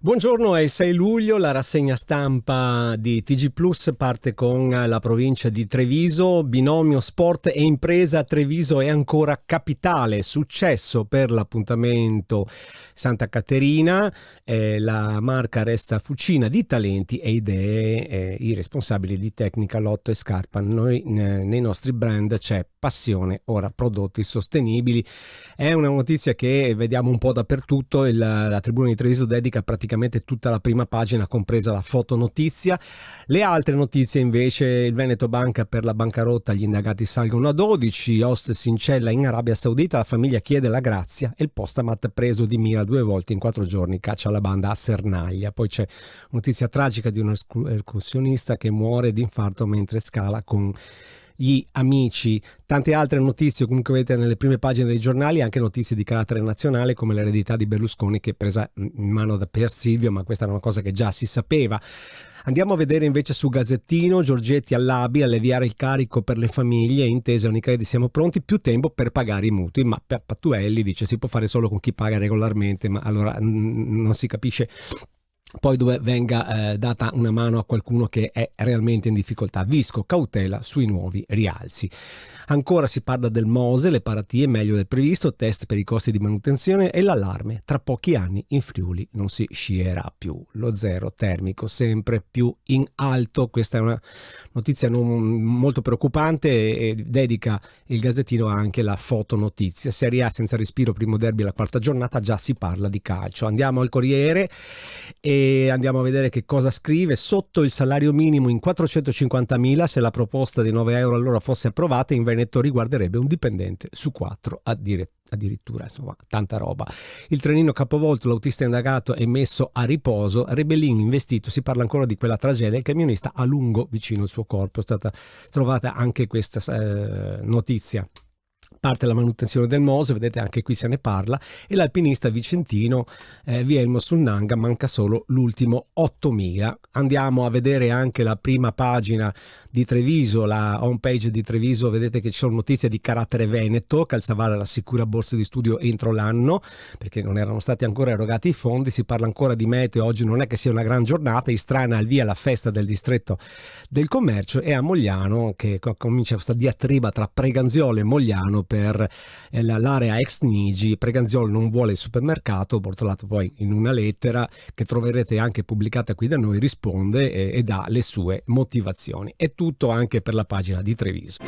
Buongiorno, è il 6 luglio, la rassegna stampa di TG Plus parte con la provincia di Treviso, binomio sport e impresa. Treviso è ancora capitale, successo per l'appuntamento Santa Caterina, la marca resta fucina di talenti e idee, i responsabili di tecnica, lotto e scarpa. Noi nei nostri brand c'è passione, ora prodotti sostenibili. È una notizia che vediamo un po' dappertutto, la Tribuna di Treviso dedica praticamente tutta la prima pagina, compresa la fotonotizia. Le altre notizie invece: il Veneto Banca per la bancarotta, gli indagati salgono a 12, hostess in cella in Arabia Saudita, la famiglia chiede la grazia e il Postamat preso di mira 2 volte in 4 giorni, caccia la banda a Sernaglia. Poi c'è notizia tragica di un escursionista che muore di infarto mentre scala con gli amici. Tante altre notizie comunque vedete nelle prime pagine dei giornali, anche notizie di carattere nazionale come l'eredità di Berlusconi che è presa in mano da Pier Silvio, ma questa era una cosa che già si sapeva. Andiamo a vedere invece su Gazzettino: Giorgetti all'ABI, alleviare il carico per le famiglie, intesa Unicredit siamo pronti, più tempo per pagare i mutui. Ma Pattuelli dice si può fare solo con chi paga regolarmente, ma allora non si capisce poi dove venga data una mano a qualcuno che è realmente in difficoltà. Visco, cautela sui nuovi rialzi. Ancora si parla del Mose, le paratie meglio del previsto, test per i costi di manutenzione e l'allarme: tra pochi anni in Friuli non si scierà più, lo zero termico sempre più in alto. Questa è una notizia molto preoccupante e dedica il Gazzettino anche la fotonotizia. Serie A senza respiro, primo derby alla quarta giornata, già si parla di calcio. Andiamo al Corriere e andiamo a vedere che cosa scrive. Sotto il salario minimo in 450.000, se la proposta di 9 euro all'ora fosse approvata, in Veneto riguarderebbe un dipendente su 4 addirittura, insomma, tanta roba. Il trenino capovolto, l'autista indagato e messo a riposo, Rebellin investito. Si parla ancora di quella tragedia, il camionista a lungo vicino al suo corpo. È stata trovata anche questa notizia. Parte la manutenzione del Mose, vedete anche qui se ne parla, e l'alpinista vicentino Vielmo sul Nanga, manca solo l'ultimo 8.000. Andiamo a vedere anche la prima pagina di Treviso, la home page di Treviso. Vedete che ci sono notizie di carattere veneto. Calzavara rassicura borse di studio entro l'anno perché non erano stati ancora erogati i fondi. Si parla ancora di meteo, oggi non è che sia una gran giornata. Istrana al via la festa del distretto del commercio, e a Mogliano che comincia questa diatriba tra Preganziolo e Mogliano per l'area ex Nigi. Preganziolo non vuole il supermercato, Bortolato poi in una lettera che troverete anche pubblicata qui da noi risponde e dà le sue motivazioni. È tutto anche per la pagina di Treviso.